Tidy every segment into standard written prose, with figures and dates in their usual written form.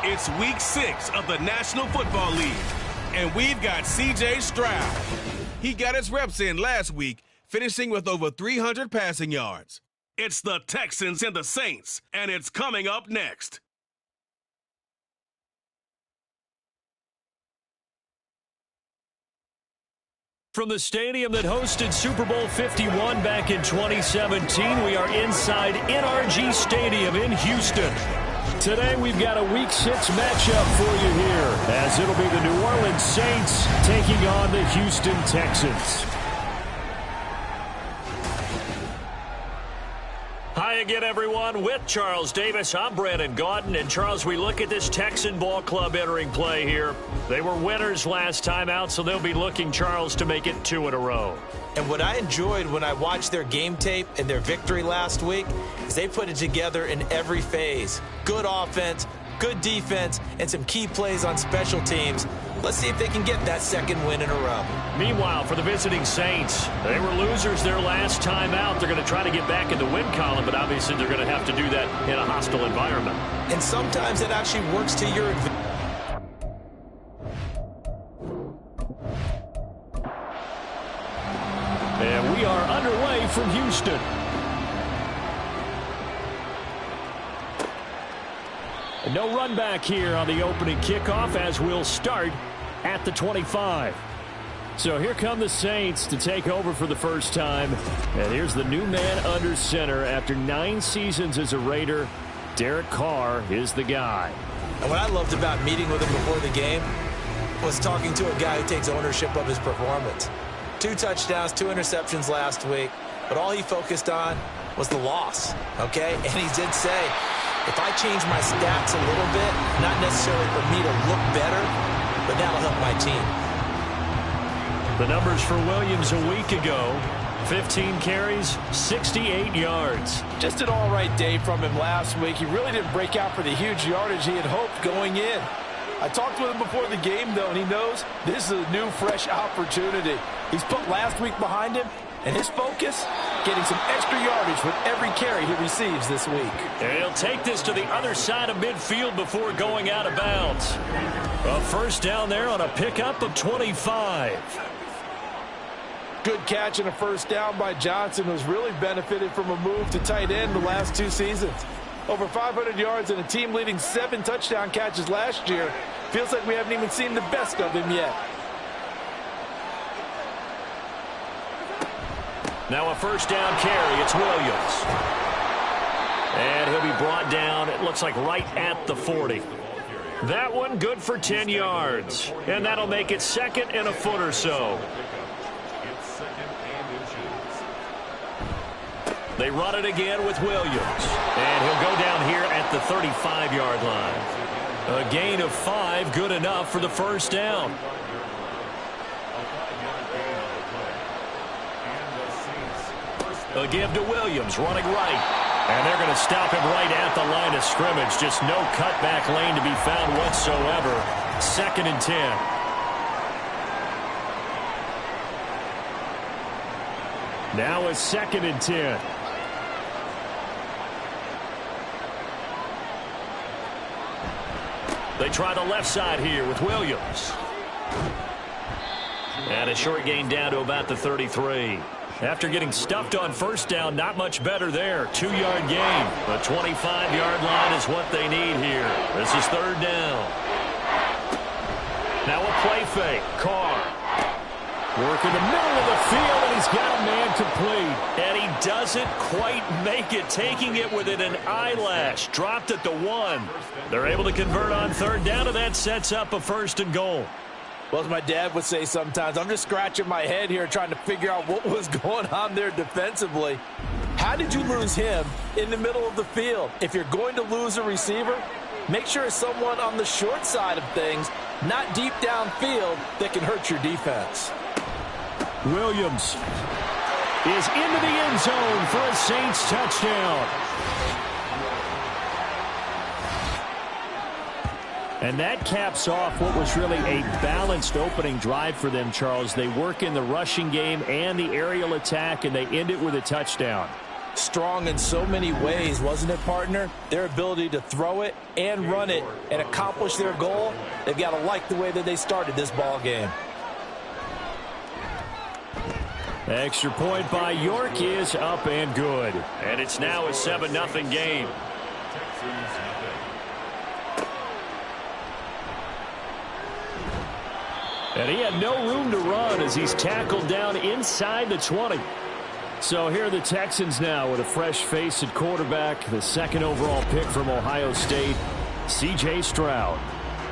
It's week 6 of the National Football League, and we've got C.J. Stroud. He got his reps in last week, finishing with over 300 passing yards. It's the Texans and the Saints, and it's coming up next. From the stadium that hosted Super Bowl 51 back in 2017, we are inside NRG Stadium in Houston. Today we've got a Week 6 matchup for you here, as it'll be the New Orleans Saints taking on the Houston Texans. Hi again, everyone. With Charles Davis, I'm Brandon Gaudin. And, Charles, we look at this Texan ball club entering play here. They were winners last time out, so they'll be looking, Charles, to make it 2 in a row. And what I enjoyed when I watched their game tape and their victory last week is they put it together in every phase. Good offense, good defense, and some key plays on special teams. Let's see if they can get that second win in a row. Meanwhile, for the visiting Saints, they were losers their last time out. They're going to try to get back in the win column, but obviously they're going to have to do that in a hostile environment. And sometimes it actually works to your advantage. And we are underway from Houston. No run back here on the opening kickoff, as we'll start at the 25. So here come the Saints to take over for the first time. And here's the new man under center after 9 seasons as a Raider. Derek Carr is the guy. And what I loved about meeting with him before the game was talking to a guy who takes ownership of his performance. 2 touchdowns, 2 interceptions last week, but all he focused on was the loss, okay? And he did say, if I change my stats a little bit, not necessarily for me to look better, but that'll help my team. The numbers for Williams a week ago, 15 carries, 68 yards. Just an all-right day from him last week. He really didn't break out for the huge yardage he had hoped going in. I talked with him before the game, though, and he knows this is a new, fresh opportunity. He's put last week behind him, and his focus, getting some extra yardage with every carry he receives this week. And he'll take this to the other side of midfield before going out of bounds. A first down there on a pickup of 25. Good catch and a first down by Johnson, who's really benefited from a move to tight end the last 2 seasons. Over 500 yards and a team-leading 7 touchdown catches last year. Feels like we haven't even seen the best of him yet. Now a first down carry. It's Williams. And he'll be brought down, it looks like right at the 40. That one good for 10 yards. And that'll make it second and a foot or so. They run it again with Williams. And he'll go down here at the 35-yard line. A gain of 5, good enough for the first down. A give to Williams, running right. And they're going to stop him right at the line of scrimmage. Just no cutback lane to be found whatsoever. 2nd and 10. Now it's 2nd and 10. They try the left side here with Williams. And a short gain down to about the 33. After getting stuffed on first down, not much better there. 2-yard gain. The 25-yard line is what they need here. This is 3rd down. Now a play fake. Carr. Work in the middle of the field, and he's got a man complete. And he doesn't quite make it, taking it within an eyelash. Dropped at the 1. They're able to convert on 3rd down, and that sets up a 1st and goal. Well, as my dad would say sometimes, I'm just scratching my head here trying to figure out what was going on there defensively. How did you lose him in the middle of the field? If you're going to lose a receiver, make sure it's someone on the short side of things, not deep downfield, that can hurt your defense. Williams is into the end zone for a Saints touchdown. And that caps off what was really a balanced opening drive for them, Charles. They work in the rushing game and the aerial attack, and they end it with a touchdown. Strong in so many ways, wasn't it, partner? Their ability to throw it and run it and accomplish their goal, they've got to like the way that they started this ball game. Extra point by York is up and good. And it's now a 7-0 game. And he had no room to run as he's tackled down inside the 20. So here are the Texans now with a fresh face at quarterback, the second overall pick from Ohio State, C.J. Stroud.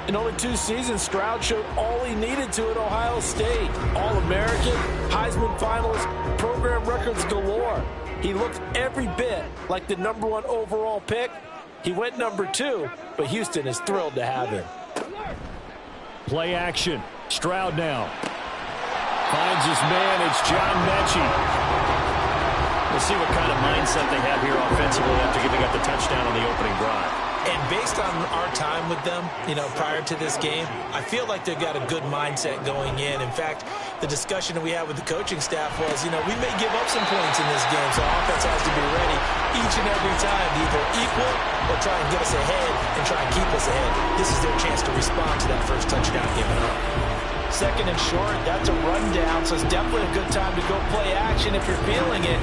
In only 2 seasons, Stroud showed all he needed to at Ohio State. All-American, Heisman finalist, program records galore. He looked every bit like the #1 overall pick. He went #2, but Houston is thrilled to have him. Play action. Stroud now. Finds his man. It's John Mechie. We'll see what kind of mindset they have here offensively after giving up the touchdown on the opening drive. And based on our time with them, prior to this game, I feel like they've got a good mindset going in. In fact, the discussion that we had with the coaching staff was, we may give up some points in this game, so our offense has to be ready each and every time to either equal or try and get us ahead and try and keep us ahead. This is their chance to respond to that first touchdown given up. Second and short, that's a rundown, so it's definitely a good time to go play action if you're feeling it.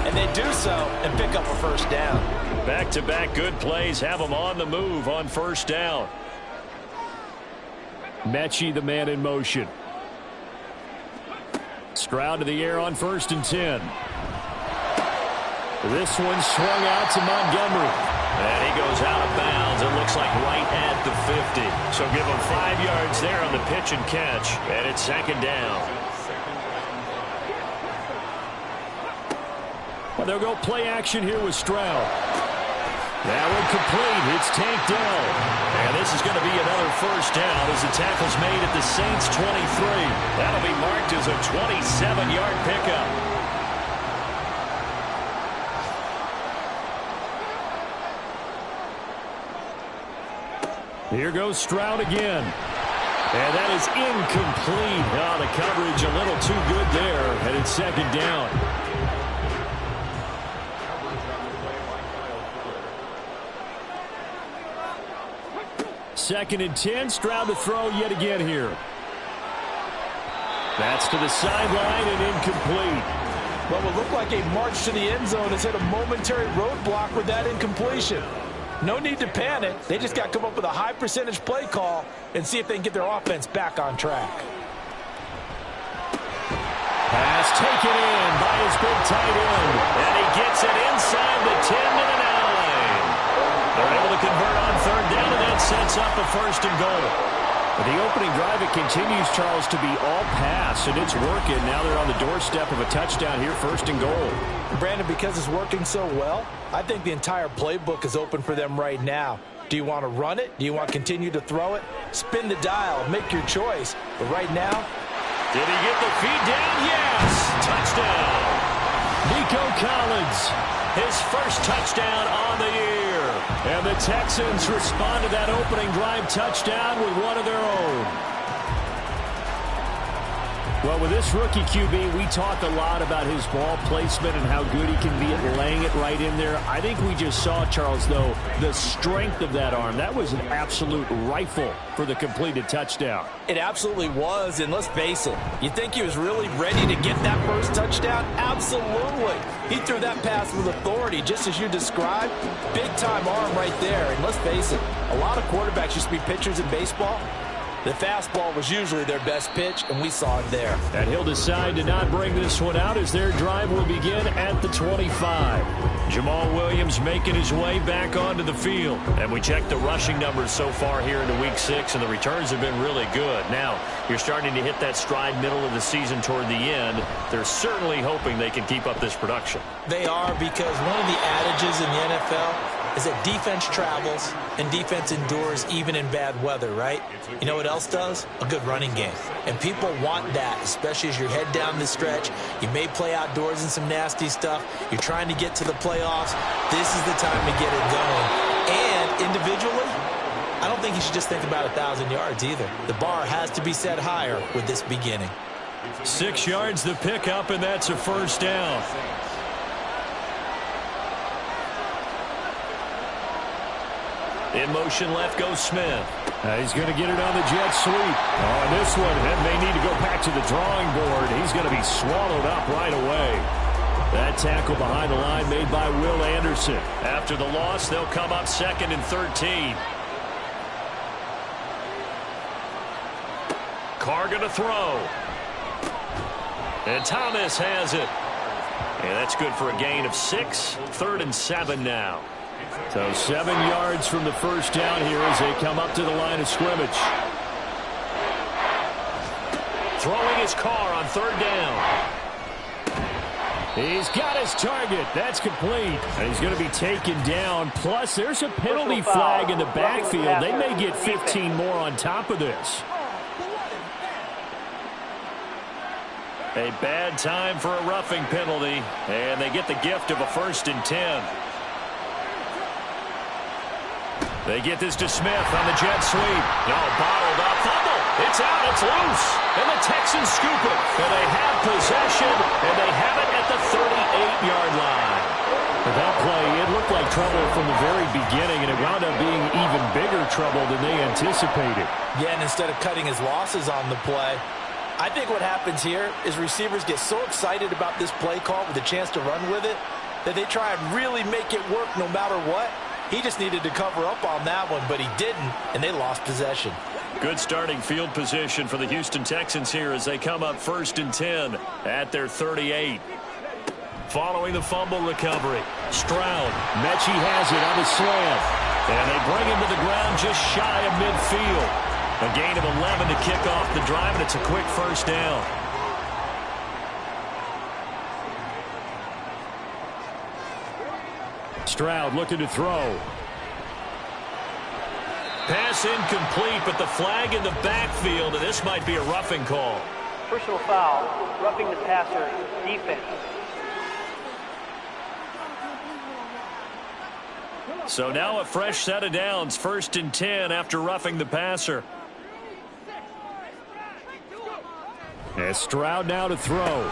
And they do so and pick up a first down. Back-to-back good plays have them on the move on first down. Mechie, the man in motion. Stroud to the air on 1st and 10. This one swung out to Montgomery. And he goes out of bounds. It looks like right at the 50. So give him 5 yards there on the pitch and catch. And it's 2nd down. Well, they'll go play action here with Stroud. That one complete. It's tanked down. And this is going to be another first down as the tackle's made at the Saints 23. That'll be marked as a 27-yard pickup. Here goes Stroud again. And that is incomplete. Oh, the coverage a little too good there. And it's 2nd down. Second and 10. Stroud to throw yet again here. That's to the sideline and incomplete. What would look like a march to the end zone has hit a momentary roadblock with that incompletion. No need to panic. They just got to come up with a high percentage play call and see if they can get their offense back on track. Pass taken in by his big tight end. And he gets it inside the 10 to the 9. They're able to convert on 3rd down, and that sets up a 1st and goal. But the opening drive, it continues, Charles, to be all pass, and it's working. Now they're on the doorstep of a touchdown here, 1st and goal. Brandon, because it's working so well, I think the entire playbook is open for them right now. Do you want to run it? Do you want to continue to throw it? Spin the dial. Make your choice. But right now... Did he get the feed down? Yes! Touchdown! Nico Collins, his first touchdown on the year. And the Texans respond to that opening drive touchdown with one of their own. Well, with this rookie QB, we talk a lot about his ball placement and how good he can be at laying it right in there. I think we just saw, Charles, though, the strength of that arm. That was an absolute rifle for the completed touchdown. It absolutely was, and let's face it, you think he was really ready to get that first touchdown? Absolutely. He threw that pass with authority, just as you described. Big-time arm right there, and let's face it, a lot of quarterbacks used to be pitchers in baseball. The fastball was usually their best pitch, and we saw it there. And he'll decide to not bring this one out as their drive will begin at the 25. Jamal Williams making his way back onto the field. And we check the rushing numbers so far here into Week 6, and the returns have been really good. Now, you're starting to hit that stride middle of the season toward the end. They're certainly hoping they can keep up this production. They are, because one of the adages in the NFL is that defense travels and defense endures even in bad weather, right? You know what else does? A good running game. And people want that, especially as you head down the stretch. You may play outdoors in some nasty stuff. You're trying to get to the playoffs. This is the time to get it going. And individually, I don't think he should just think about 1,000 yards either. The bar has to be set higher with this beginning. 6 yards the pickup, and that's a first down. In motion left goes Smith. He's going to get it on the jet sweep. On this one, and may need to go back to the drawing board. He's going to be swallowed up right away. That tackle behind the line made by Will Anderson. After the loss, they'll come up 2nd and 13. Carr going to throw. And Thomas has it. And that's good for a gain of 6. 3rd and 7 now. So 7 yards from the first down here as they come up to the line of scrimmage. Throwing his Carr on 3rd down. He's got his target. That's complete. And he's going to be taken down. Plus, there's a penalty flag in the backfield. They may get 15 more on top of this. A bad time for a roughing penalty. And they get the gift of a 1st and 10. They get this to Smith on the jet sweep. No, bottled up. Fumble. It's out. It's loose. And the Texans scoop it. And they have possession. And they have it at the 38-yard line. With that play, it looked like trouble from the very beginning, and it wound up being even bigger trouble than they anticipated. Yeah, and instead of cutting his losses on the play, I think what happens here is receivers get so excited about this play call with a chance to run with it that they try and really make it work no matter what. He just needed to cover up on that one, but he didn't, and they lost possession. Good starting field position for the Houston Texans here as they come up 1st and 10 at their 38. Following the fumble recovery, Stroud. Mechie has it on the slant. And they bring him to the ground just shy of midfield. A gain of 11 to kick off the drive, and it's a quick first down. Stroud looking to throw. Pass incomplete, but the flag in the backfield, and this might be a roughing call. Personal foul, roughing the passer, defense. So now a fresh set of downs, 1st and 10 after roughing the passer. And Stroud now to throw.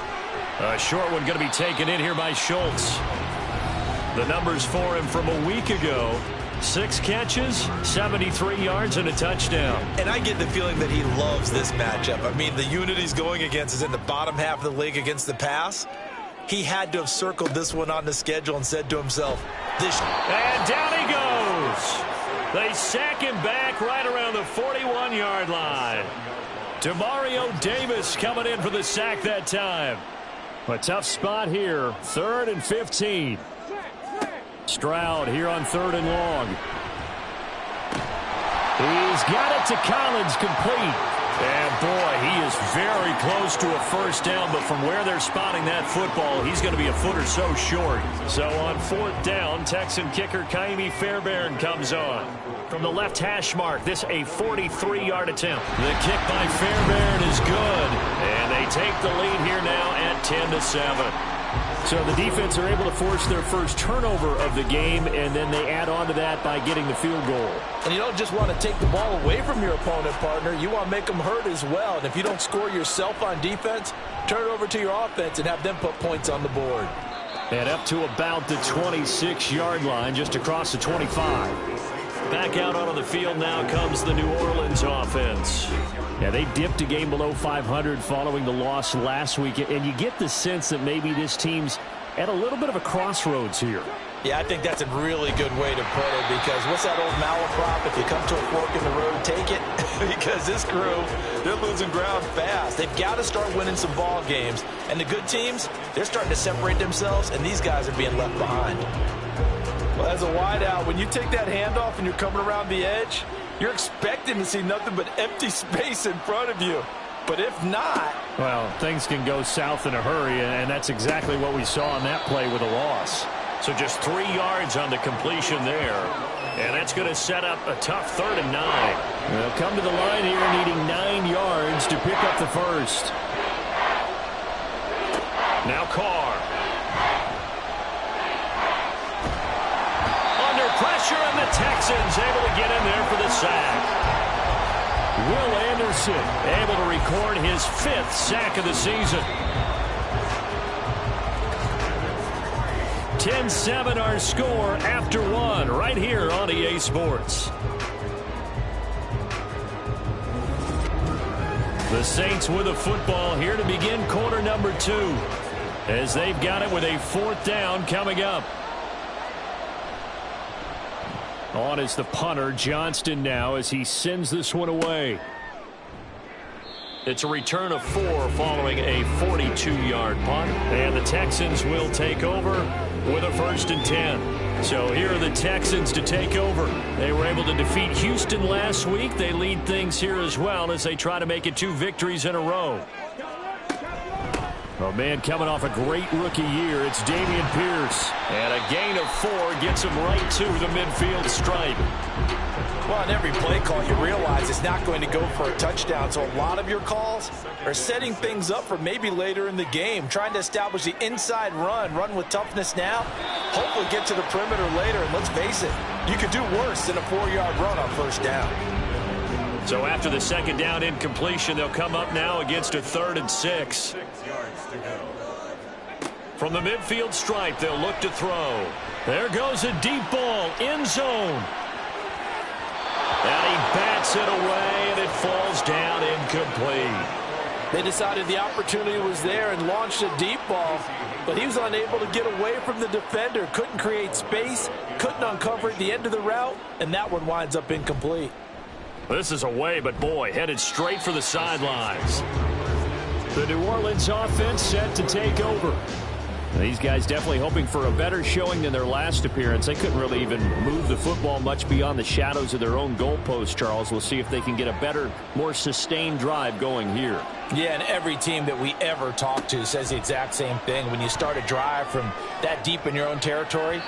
A short one going to be taken in here by Schultz. The numbers for him from a week ago. 6 catches, 73 yards, and a touchdown. And I get the feeling that he loves this matchup. I mean, the unit he's going against is in the bottom half of the league against the pass. He had to have circled this one on the schedule and said to himself, this. And down he goes. They sack him back right around the 41-yard line. Demario Davis coming in for the sack that time. A tough spot here, 3rd and 15. Stroud here on 3rd and long. He's got it to Collins, complete. And boy, he is very close to a first down, but from where they're spotting that football, he's going to be a foot or so short. So on 4th down, Texan kicker Kaimi Fairbairn comes on. From the left hash mark, this a 43-yard attempt. The kick by Fairbairn is good, and they take the lead here now at 10-7. So the defense are able to force their first turnover of the game, and then they add on to that by getting the field goal. And you don't just want to take the ball away from your opponent, partner. You want to make them hurt as well. And if you don't score yourself on defense, turn it over to your offense and have them put points on the board. And up to about the 26-yard line, just across the 25. Back out onto the field now comes the New Orleans offense. Yeah, they dipped a game below 500 following the loss last week, and you get the sense that maybe this team's at a little bit of a crossroads here. Yeah, I think that's a really good way to put it, because what's that old malaprop? If you come to a fork in the road, take it. Because this crew, they're losing ground fast. They've got to start winning some ball games. And the good teams, they're starting to separate themselves, and these guys are being left behind. Well, as a wideout, when you take that handoff and you're coming around the edge, you're expecting to see nothing but empty space in front of you. But if not... well, things can go south in a hurry, and that's exactly what we saw on that play with a loss. So just 3 yards on the completion there. And that's going to set up a tough 3rd and 9. They'll come to the line here needing 9 yards to pick up the first. Now Carr. Under pressure, and the Texans able to get in there for the sack. Will Anderson able to record his 5th sack of the season. 10-7 our score after 1 right here on EA Sports. The Saints with a football here to begin quarter number 2 as they've got it with a 4th down coming up. On is the punter, Johnston, now as he sends this one away. It's a return of 4 following a 42-yard punt. And the Texans will take over with a 1st and 10. So here are the Texans to take over. They were able to defeat Houston last week. They lead things here as well as they try to make it 2 victories in a row. Oh, man, coming off a great rookie year, it's Dameon Pierce. And a gain of 4 gets him right to the midfield stripe. Well, on every play call, you realize it's not going to go for a touchdown. So a lot of your calls are setting things up for maybe later in the game, trying to establish the inside run with toughness now, hopefully get to the perimeter later. And let's face it, you could do worse than a 4-yard run on 1st down. So after the 2nd down incompletion, they'll come up now against a 3rd and 6. From the midfield stripe, they'll look to throw. There goes a deep ball, end zone. And he bats it away, and it falls down incomplete. They decided the opportunity was there and launched a deep ball, but he was unable to get away from the defender, couldn't create space, couldn't uncover at the end of the route, and that one winds up incomplete. This is away, but boy, headed straight for the sidelines. The New Orleans offense set to take over. These guys definitely hoping for a better showing than their last appearance. They couldn't really even move the football much beyond the shadows of their own goalpost, Charles. We'll see if they can get a better, more sustained drive going here. Yeah, and every team that we ever talk to says the exact same thing. When you start a drive from that deep in your own territory,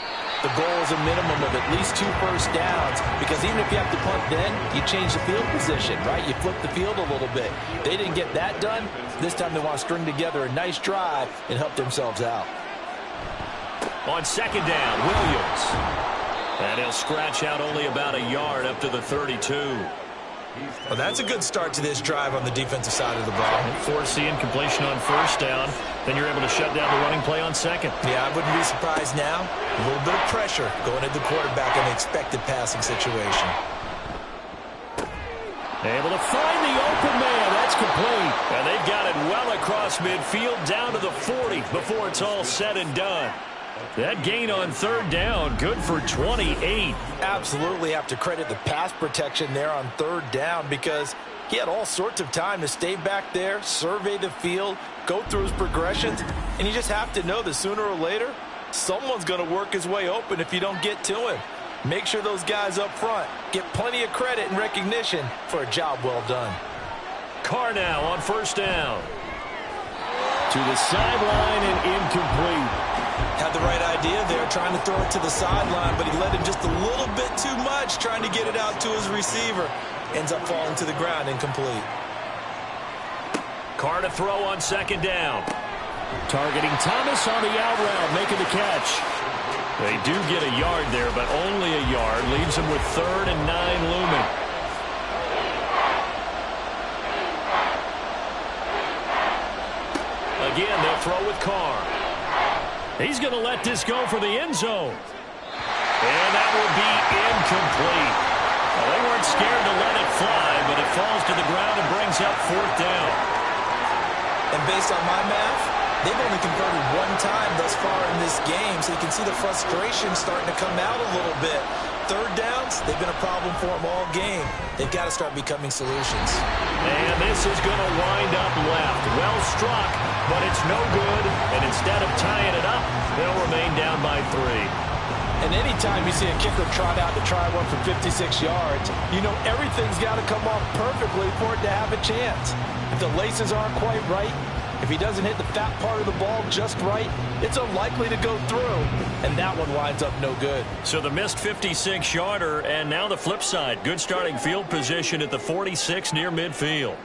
the goal is a minimum of at least 2 first downs, because even if you have to punt then, you change the field position, right? You flip the field a little bit. They didn't get that done. This time they want to string together a nice drive and help themselves out. On 2nd down, Williams. And he'll scratch out only about a yard up to the 32. Well, that's a good start to this drive on the defensive side of the ball. Force the incompletion on 1st down. Then you're able to shut down the running play on 2nd. Yeah, I wouldn't be surprised now. A little bit of pressure going at the quarterback in an expected passing situation. Able to find the open man. That's complete. And they've got it well across midfield down to the 40 before it's all said and done. That gain on 3rd down, good for 28. Absolutely have to credit the pass protection there on 3rd down, because he had all sorts of time to stay back there, survey the field, go through his progressions, and you just have to know that sooner or later, someone's going to work his way open if you don't get to him. Make sure those guys up front get plenty of credit and recognition for a job well done. Carr now on 1st down. To the sideline and incomplete. Had the right idea there, trying to throw it to the sideline, but he let him just a little bit too much, trying to get it out to his receiver. Ends up falling to the ground, incomplete. Carr to throw on 2nd down. Targeting Thomas on the out route, making the catch. They do get a yard there, but only a yard. Leaves them with 3rd and 9 looming. Again, they'll throw with Carr. He's going to let this go for the end zone. And that will be incomplete. Well, they weren't scared to let it fly, but it falls to the ground and brings up 4th down. And based on my math, they've only converted 1 time thus far in this game, so you can see the frustration starting to come out a little bit. 3rd downs, they've been a problem for them all game. They've got to start becoming solutions. And this is going to wind up left. Well struck, but it's no good. And instead of tying it up, they'll remain down by 3. And anytime you see a kicker trot out to try one for 56 yards, you know everything's got to come off perfectly for it to have a chance. If the laces aren't quite right, if he doesn't hit the fat part of the ball just right, it's unlikely to go through, and that one winds up no good. So the missed 56-yarder, and now the flip side. Good starting field position at the 46 near midfield.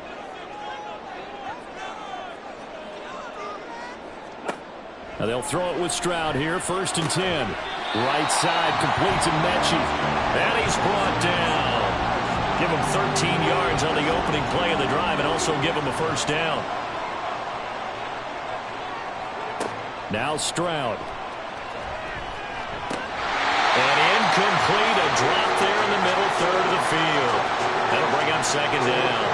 Now they'll throw it with Stroud here, 1st and 10. Right side, complete to Mechie. And he's brought down. Give him 13 yards on the opening play of the drive and also give him a first down. Now Stroud. And incomplete, a drop there in the middle third of the field. That'll bring up second down.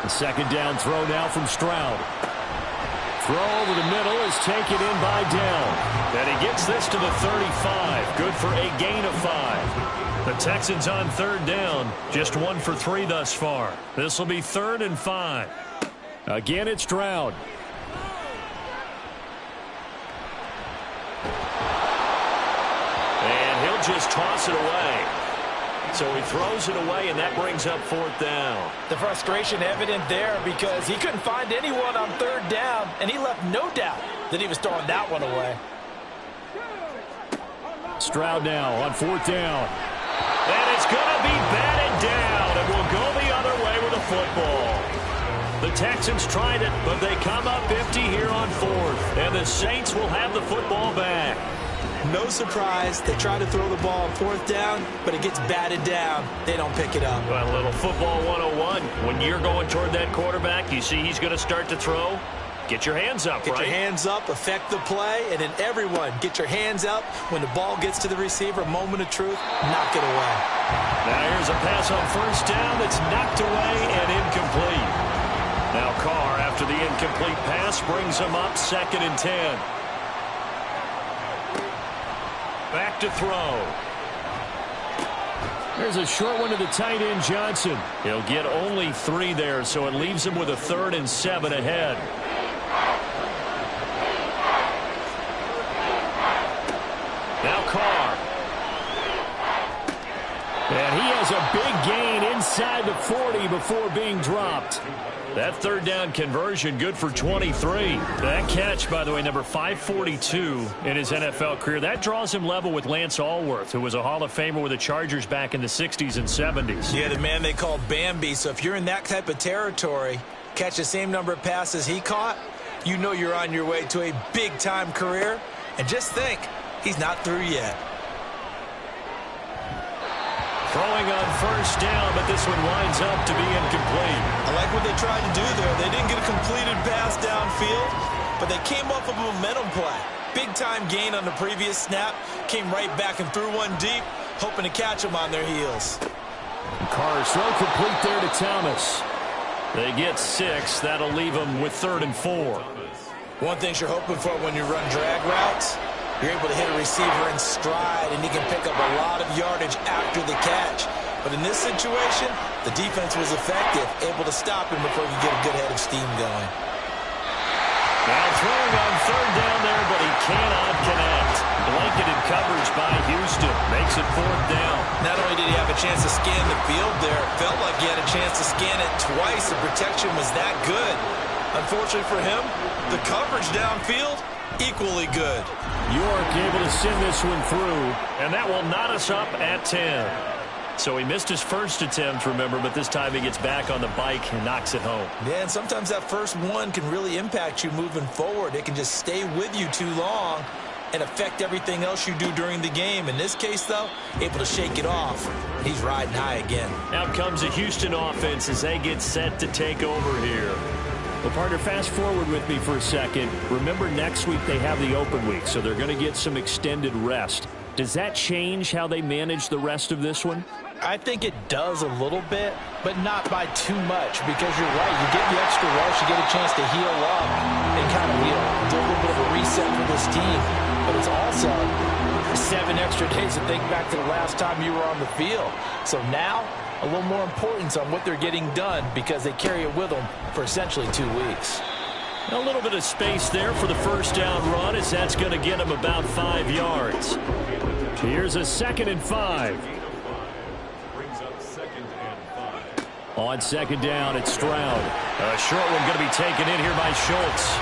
The second down throw now from Stroud. Throw over the middle is taken in by Dell. And he gets this to the 35. Good for a gain of 5. The Texans on third down. Just 1 for 3 thus far. This will be 3rd and 5. Again, it's Stroud. And he'll just toss it away. So he throws it away, and that brings up 4th down. The frustration evident there because he couldn't find anyone on third down, and he left no doubt that he was throwing that one away. Stroud now on 4th down. And it's going to be batted down, and we'll go the other way with the football. The Texans tried it, but they come up empty here on 4th, and the Saints will have the football back. No surprise, they try to throw the ball on 4th down, but it gets batted down. They don't pick it up. Well, a little football 101. When you're going toward that quarterback, you see he's going to start to throw. Get your hands up, Get your hands up, affect the play, and then everyone get your hands up. When the ball gets to the receiver, moment of truth, knock it away. Now here's a pass on 1st down that's knocked away and incomplete. Now Carr, after the incomplete pass, brings him up 2nd and 10. Back to throw. There's a short one to the tight end, Johnson. He'll get only 3 there, so it leaves him with a 3rd and 7 ahead. Now Carr. And he has a big gain inside the 40 before being dropped. That 3rd down conversion good for 23. That catch, by the way, number 542 in his NFL career. That draws him level with Lance Allworth, who was a Hall of Famer with the Chargers back in the 60s and 70s. Yeah, the man they called Bambi. So if you're in that type of territory, catch the same number of passes he caught, you know you're on your way to a big-time career. And just think, he's not through yet. Throwing on 1st down, but this one winds up to be incomplete. I like what they tried to do there. They didn't get a completed pass downfield, but they came off of a momentum play. Big-time gain on the previous snap. Came right back and threw one deep, hoping to catch them on their heels. Carr's throw complete there to Thomas. They get 6. That'll leave them with 3rd and 4. One thing you're hoping for when you run drag routes, you're able to hit a receiver in stride, and he can pick up a lot of yardage after the catch. But in this situation, the defense was effective, able to stop him before he could get a good head of steam going. Now throwing on 3rd down there, but he cannot connect. Blanketed coverage by Houston. Makes it 4th down. Not only did he have a chance to scan the field there, it felt like he had a chance to scan it twice. The protection was that good. Unfortunately for him, the coverage downfield, equally good. York able to send this one through, and that will knot us up at 10. So he missed his first attempt, remember, but this time he gets back on the bike and knocks it home. Yeah, and sometimes that first one can really impact you moving forward. It can just stay with you too long and affect everything else you do during the game. In this case, though, able to shake it off. He's riding high again. Out comes the Houston offense as they get set to take over here. Well, partner, fast forward with me for a second. Remember, next week they have the open week, so they're going to get some extended rest. Does that change how they manage the rest of this one? I think it does a little bit, but not by too much, because you're right. You get the extra rest, you get a chance to heal up and kind of, do a little bit of a reset for this team. But it's also 7 extra days to think back to the last time you were on the field. So now, a little more importance on what they're getting done because they carry it with them for essentially 2 weeks. A little bit of space there for the 1st down run as that's going to get them about 5 yards. Here's a 2nd and 5. On 2nd down, it's Stroud. A short one going to be taken in here by Schultz.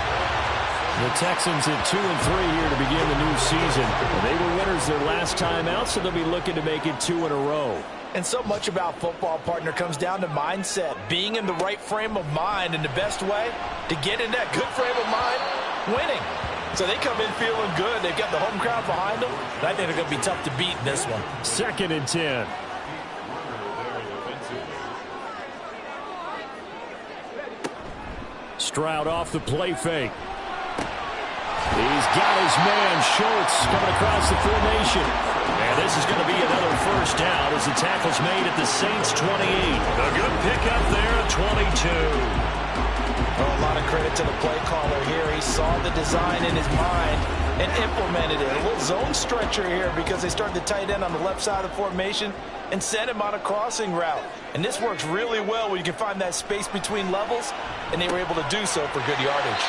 The Texans at 2 and 3 here to begin the new season. They were winners their last time out, so they'll be looking to make it 2 in a row. And so much about football, partner, comes down to mindset, being in the right frame of mind, and the best way to get in that good frame of mind, winning. So they come in feeling good. They've got the home crowd behind them, and I think they're going to be tough to beat in this one. 2nd and 10. Stroud off the play fake. He's got his man, Schultz, coming across the formation. And this is going to be another first down as the tackle's made at the Saints' 28. A good pickup there at 22. Oh, a lot of credit to the play caller here. He saw the design in his mind and implemented it. A little zone stretcher here because they started the tight end on the left side of the formation and sent him on a crossing route. And this works really well where you can find that space between levels, and they were able to do so for good yardage.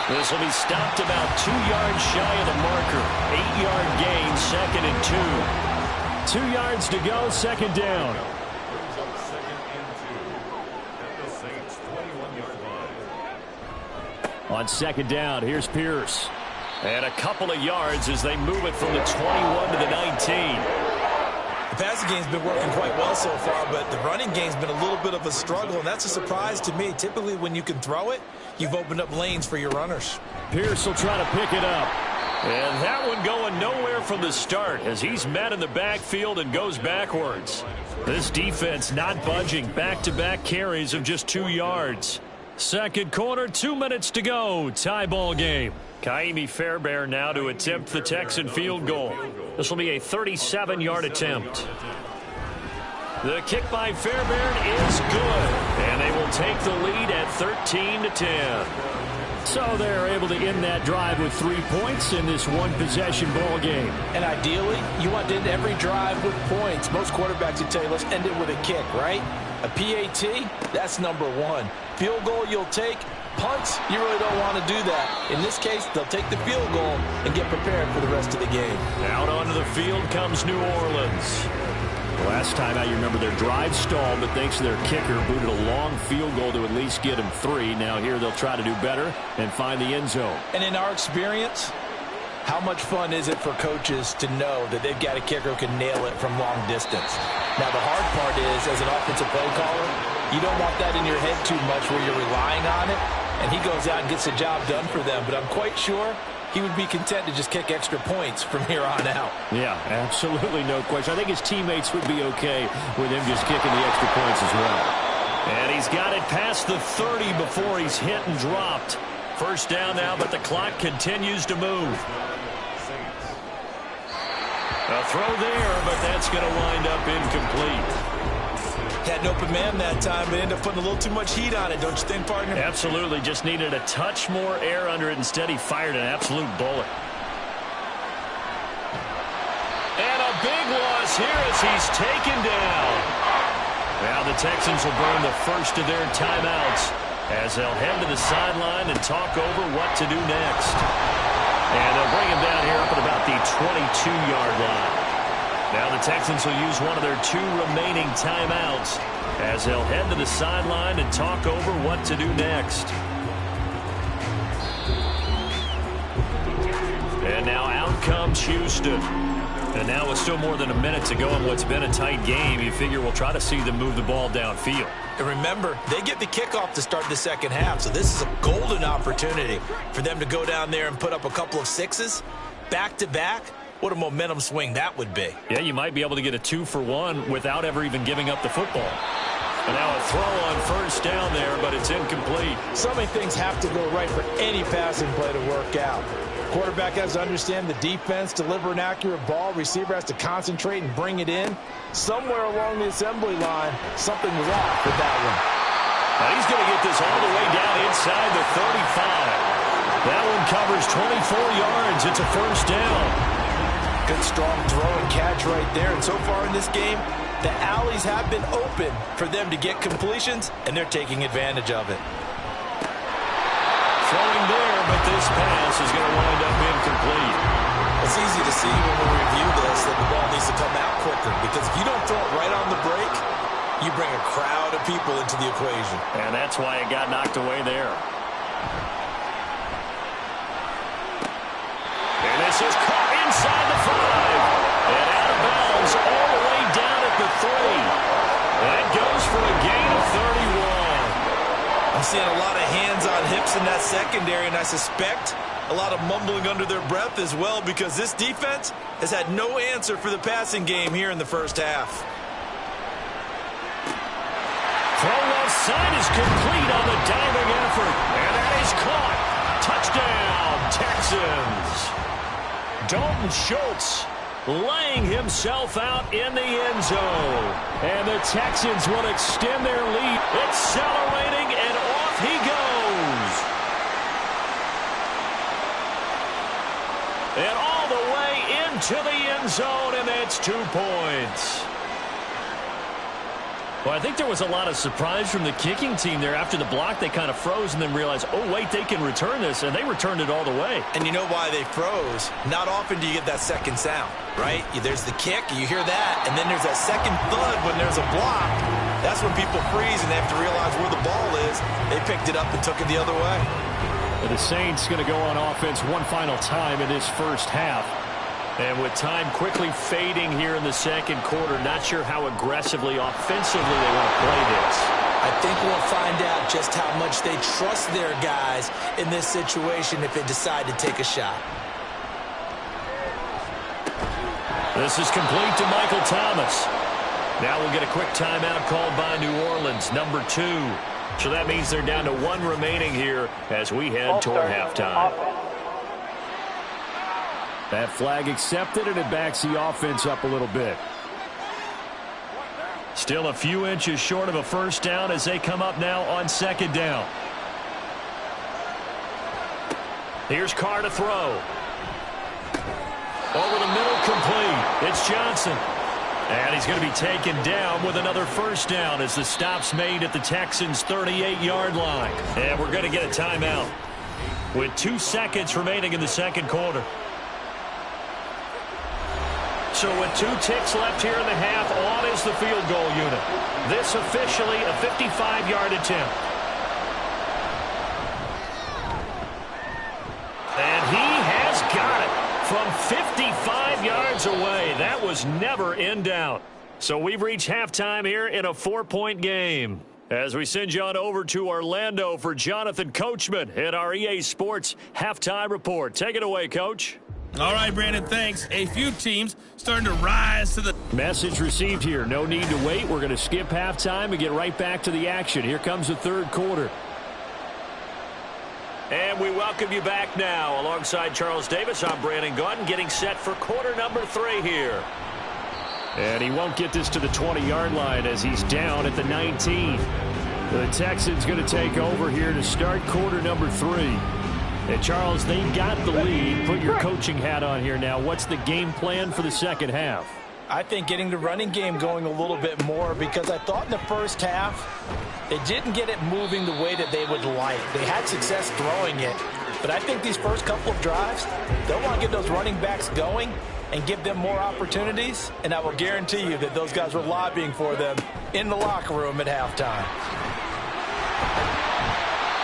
This will be stopped about 2 yards shy of the marker. 8-yard gain, 2nd and 2. 2 yards to go, 2nd down. On 2nd down, here's Pierce. And a couple of yards as they move it from the 21 to the 19. The passing game's been working quite well so far, but the running game's been a little bit of a struggle, and that's a surprise to me. Typically, when you can throw it, you've opened up lanes for your runners. Pierce will try to pick it up. And that one going nowhere from the start as he's met in the backfield and goes backwards. This defense not budging. Back-to-back carries of just 2 yards. 2nd quarter, 2 minutes to go. Tie ball game. Kaimi Fairbairn now to attempt the Texan field goal. This will be a 37-yard attempt. The kick by Fairbairn is good, and they will take the lead at 13-10. So they're able to end that drive with 3 points in this one-possession ball game. And ideally, you want to end every drive with points. Most quarterbacks would tell you, let's end it with a kick, right? A PAT, that's number 1. Field goal you'll take. Punts, you really don't want to do that. In this case, they'll take the field goal and get prepared for the rest of the game. Out onto the field comes New Orleans. Last time out, you remember their drive stalled, but thanks to their kicker, booted a long field goal to at least get them 3. Now here they'll try to do better and find the end zone. And in our experience, how much fun is it for coaches to know that they've got a kicker who can nail it from long distance? Now, the hard part is, as an offensive play caller, you don't want that in your head too much where you're relying on it, and he goes out and gets the job done for them. But I'm quite sure he would be content to just kick extra points from here on out. Yeah, absolutely no question. I think his teammates would be okay with him just kicking the extra points as well. And he's got it past the 30 before he's hit and dropped. First down now, but the clock continues to move. A throw there, but that's going to wind up incomplete. Had an open man that time, but ended up putting a little too much heat on it, don't you think, partner? Absolutely. Just needed a touch more air under it. Instead, he fired an absolute bullet. And a big loss here as he's taken down. Now the Texans will burn the first of their timeouts as they'll head to the sideline and talk over what to do next. And they'll bring him down here up at about the 22-yard line. Now the Texans will use one of their 2 remaining timeouts as they'll head to the sideline and talk over what to do next. And now out comes Houston. And now with still more than a minute to go in what's been a tight game, you figure we'll try to see them move the ball downfield. And remember, they get the kickoff to start the second half, so this is a golden opportunity for them to go down there and put up a couple of 6s back-to-back. What a momentum swing that would be. Yeah, you might be able to get a 2-for-1 without ever even giving up the football. And now a throw on first down there, but it's incomplete. So many things have to go right for any passing play to work out. Quarterback has to understand the defense, deliver an accurate ball. Receiver has to concentrate and bring it in. Somewhere along the assembly line, something was off with that one. Now he's going to get this all the way down inside the 35. That one covers 24 yards. It's a first down. Good strong throw and catch right there. And so far in this game, the alleys have been open for them to get completions, and they're taking advantage of it. Throwing there, but this pass is going to wind up incomplete. It's easy to see when we review this that the ball needs to come out quicker, because if you don't throw it right on the break, you bring a crowd of people into the equation. And that's why it got knocked away there. And this is caught inside the 5. And out of bounds all the way down at the 3. seeing a lot of hands on hips in that secondary, and I suspect a lot of mumbling under their breath as well, because this defense has had no answer for the passing game here in the first half. Throw left side is complete on the diving effort, and that is caught. Touchdown, Texans. Dalton Schultz laying himself out in the end zone. And the Texans will extend their lead. Accelerating, and off he goes. And all the way into the end zone, and that's 2 points. Well, I think there was a lot of surprise from the kicking team there. After the block, they kind of froze and then realized, oh, wait, they can return this, and they returned it all the way. And you know why they froze? Not often do you get that second sound, right? There's the kick, you hear that, and then there's that second thud when there's a block. That's when people freeze and they have to realize where the ball is. They picked it up and took it the other way. Well, the Saints going to go on offense one final time in this first half. And with time quickly fading here in the second quarter, not sure how aggressively, offensively they want to play this. I think we'll find out just how much they trust their guys in this situation if they decide to take a shot. This is complete to Michael Thomas. Now we'll get a quick timeout called by New Orleans, number 2. So that means they're down to 1 remaining here as we head toward halftime. That flag accepted, and it backs the offense up a little bit. Still a few inches short of a first down as they come up now on second down. Here's Carr to throw. Over the middle, complete. It's Johnson. And he's going to be taken down with another first down as the stop's made at the Texans' 38-yard line. And we're going to get a timeout with 2 seconds remaining in the second quarter. So with 2 ticks left here in the half, on is the field goal unit. This officially a 55-yard attempt. And he has got it from 55 yards away. That was never in doubt. So we've reached halftime here in a 4-point game. As we send you on over to Orlando for Jonathan Coachman at our EA Sports Halftime Report. Take it away, Coach. All right, Brandon, thanks. A few teams starting to rise to the... Message received here. No need to wait. We're going to skip halftime and get right back to the action. Here comes the third quarter. And we welcome you back now. Alongside Charles Davis, I'm Brandon Gunn, getting set for quarter number 3 here. And he won't get this to the 20-yard line as he's down at the 19. The Texans going to take over here to start quarter number 3. And, Charles, they've got the lead. Put your coaching hat on here now. What's the game plan for the second half? I think getting the running game going a little bit more, because I thought in the first half they didn't get it moving the way that they would like. They had success throwing it, but I think these first couple of drives, they'll want to get those running backs going and give them more opportunities, and I will guarantee you that those guys were lobbying for them in the locker room at halftime.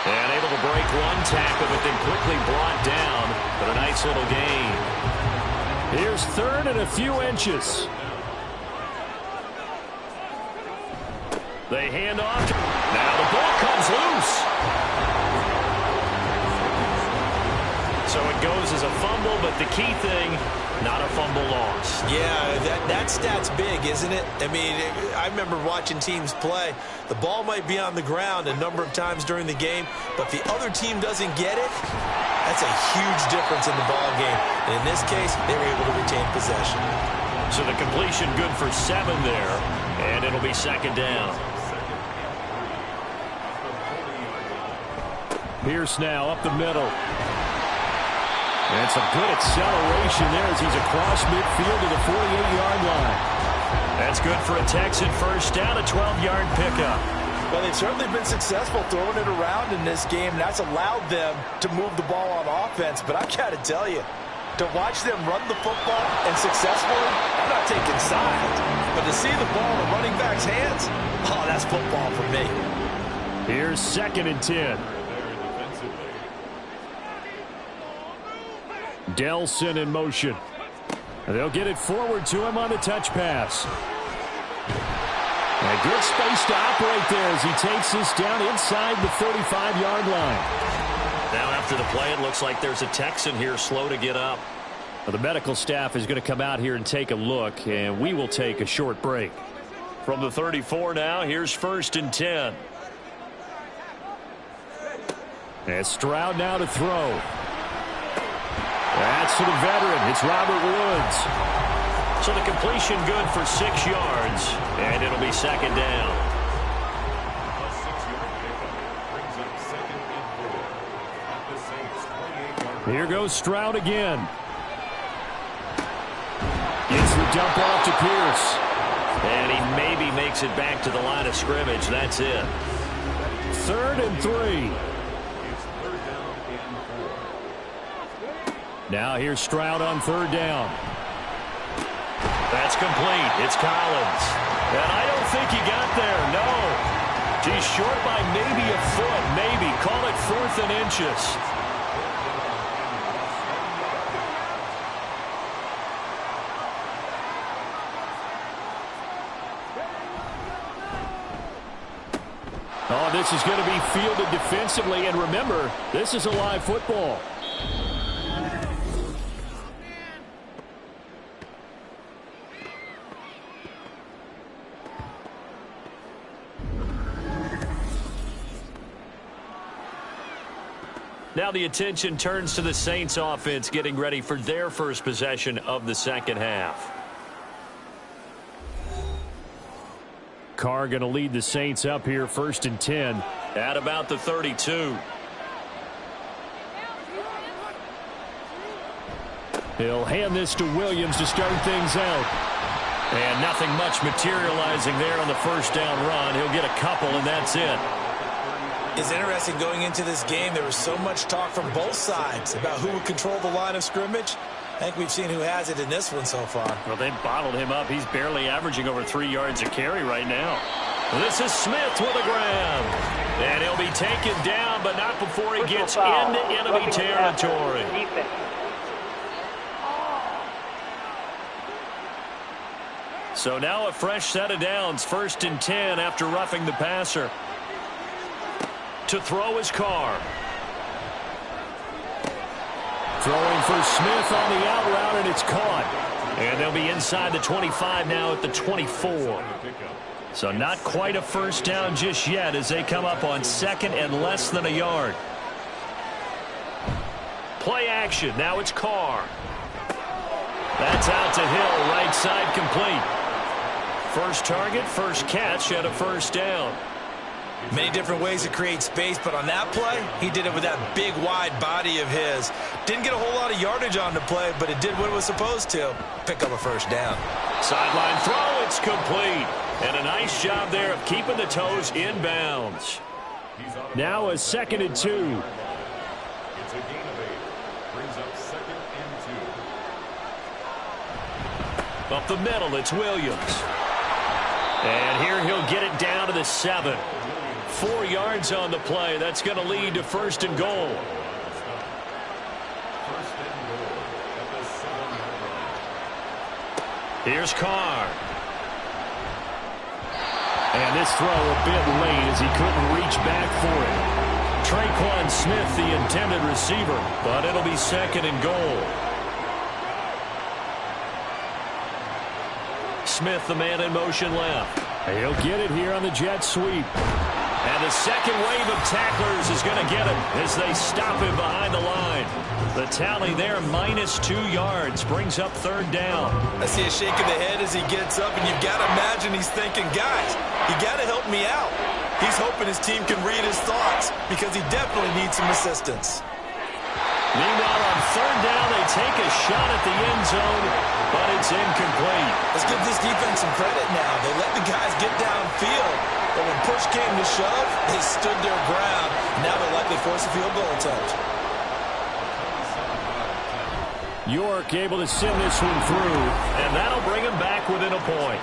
And able to break one tackle, but then quickly brought down. But a nice little gain. Here's third and a few inches. They hand off. Now the ball comes loose. So it goes as a fumble, but the key thing, not a fumble loss. Yeah, that stat's big, isn't it? I mean, I remember watching teams play. The ball might be on the ground a number of times during the game, but if the other team doesn't get it, that's a huge difference in the ball game. And in this case, they were able to retain possession. So the completion good for 7 there, and it'll be second down. Pierce now up the middle. And some good acceleration there as he's across midfield to the 48-yard line. That's good for a Texan first down, a 12-yard pickup. Well, they've certainly been successful throwing it around in this game, and that's allowed them to move the ball on offense. But I got to tell you, to watch them run the football and successfully, I'm not taking sides, but to see the ball in the running back's hands, oh, that's football for me. Here's second and 10. Delson in motion. They'll get it forward to him on the touch pass. A good space to operate there as he takes this down inside the 35-yard line. Now after the play, it looks like there's a Texan here slow to get up. Well, the medical staff is going to come out here and take a look, and we will take a short break. From the 34 now, here's 1st and 10. And Stroud now to throw. That's to the veteran. It's Robert Woods. So the completion good for 6 yards, and it'll be 2nd down. Here goes Stroud again. Gets the dump off to Pierce. And he maybe makes it back to the line of scrimmage. That's it. 3rd and 3. Now here's Stroud on 3rd down. That's complete. It's Collins. And I don't think he got there. No. He's short by maybe a foot. Maybe. Call it 4th and inches. Oh, this is going to be fielded defensively. And remember, this is a live football. Now the attention turns to the Saints offense getting ready for their first possession of the second half. Carr going to lead the Saints up here 1st and 10. At about the 32. He'll hand this to Williams to start things out. And nothing much materializing there on the 1st down run. He'll get a couple, and that's it. It's interesting going into this game. There was so much talk from both sides about who would control the line of scrimmage. I think we've seen who has it in this one so far. Well, they've bottled him up. He's barely averaging over 3 yards a carry right now. This is Smith with a grab. And he'll be taken down, but not before he gets into enemy territory. So now a fresh set of downs. 1st and 10 after roughing the passer. To throw his Carr. Throwing for Smith on the out route, and it's caught. And they'll be inside the 25 now at the 24. So not quite a 1st down just yet as they come up on 2nd and less than a yard. Play action. Now it's Carr. That's out to Hill. Right side complete. First target, first catch at a 1st down. Many different ways to create space, but on that play, he did it with that big, wide body of his. Didn't get a whole lot of yardage on the play, but it did what it was supposed to. Pick up a 1st down. Sideline throw, it's complete. And a nice job there of keeping the toes in bounds. Now a 2nd and 2. It's a gain of 8. Brings up 2nd and 2. Up the middle, it's Williams. And here he'll get it down to the 7. 4 yards on the play. That's going to lead to 1st and goal. 1st and goal at the 7-yard line. Here's Carr. And this throw a bit late as he couldn't reach back for it. Traquan Smith, the intended receiver, but it'll be 2nd and goal. Smith, the man in motion left. He'll get it here on the jet sweep. And the second wave of tacklers is going to get him as they stop him behind the line. The tally there, -2 yards, brings up 3rd down. I see a shake of the head as he gets up, and you've got to imagine he's thinking, guys, you got to help me out. He's hoping his team can read his thoughts because he definitely needs some assistance. Meanwhile, on 3rd down, they take a shot at the end zone, but it's incomplete. Let's give this defense some credit now. They let the guys get downfield, but when push came to shove, they stood their ground. Now they'll likely force a field goal attempt. York able to send this one through, and that'll bring him back within a point.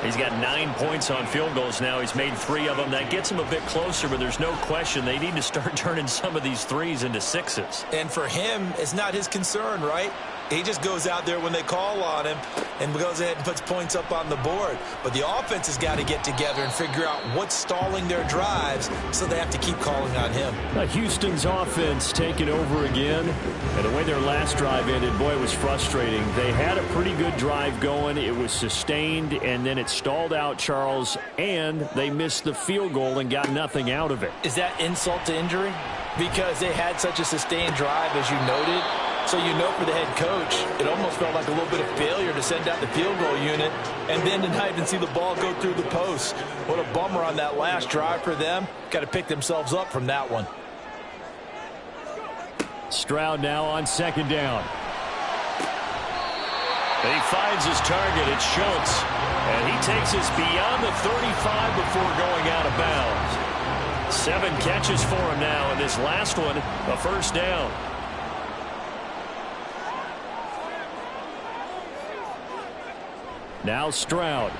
He's got 9 points on field goals now. He's made 3 of them. That gets him a bit closer, but there's no question they need to start turning some of these 3s into 6s. And for him, it's not his concern, right? He just goes out there when they call on him and goes ahead and puts points up on the board. But the offense has got to get together and figure out what's stalling their drives, so they have to keep calling on him. Houston's offense taking over again. And the way their last drive ended, boy, it was frustrating. They had a pretty good drive going. It was sustained, and then it stalled out, Charles, and they missed the field goal and got nothing out of it. Is that insult to injury? Because they had such a sustained drive, as you noted. So you know, for the head coach, it almost felt like a little bit of failure to send out the field goal unit and then to not even see the ball go through the post. What a bummer on that last drive for them. Got to pick themselves up from that one. Stroud now on second down. He finds his target. It's Schultz. And he takes us beyond the 35 before going out of bounds. 7 catches for him now, and this last one, a first down. Now Stroud.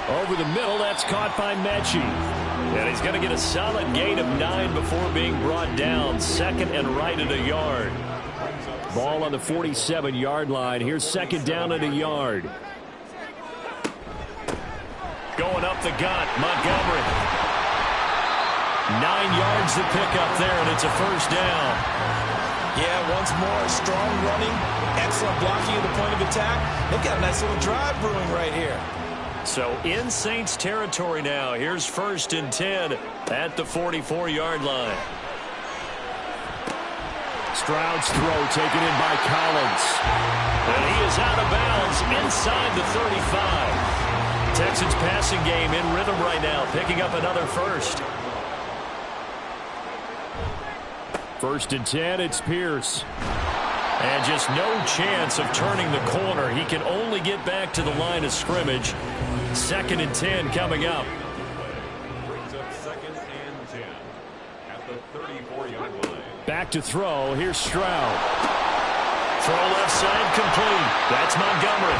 Over the middle, that's caught by Mechie. And he's going to get a solid gain of 9 before being brought down. Second and right at a yard. Ball on the 47-yard line. Here's second down at a yard. Going up the gut, Montgomery. 9 yards to pick up there, and it's a first down. Yeah, once more, strong running, excellent blocking at the point of attack. They've got a nice little drive brewing right here. So in Saints territory now. Here's first and 10 at the 44-yard line. Stroud's throw taken in by Collins. And he is out of bounds inside the 35. Texans passing game in rhythm right now, picking up another first. First and 10, it's Pierce. And just no chance of turning the corner. He can only get back to the line of scrimmage. Second and 10 coming up. Brings up second and 10 at the 34-yard line. Back to throw. Here's Stroud. Throw left side complete. That's Montgomery.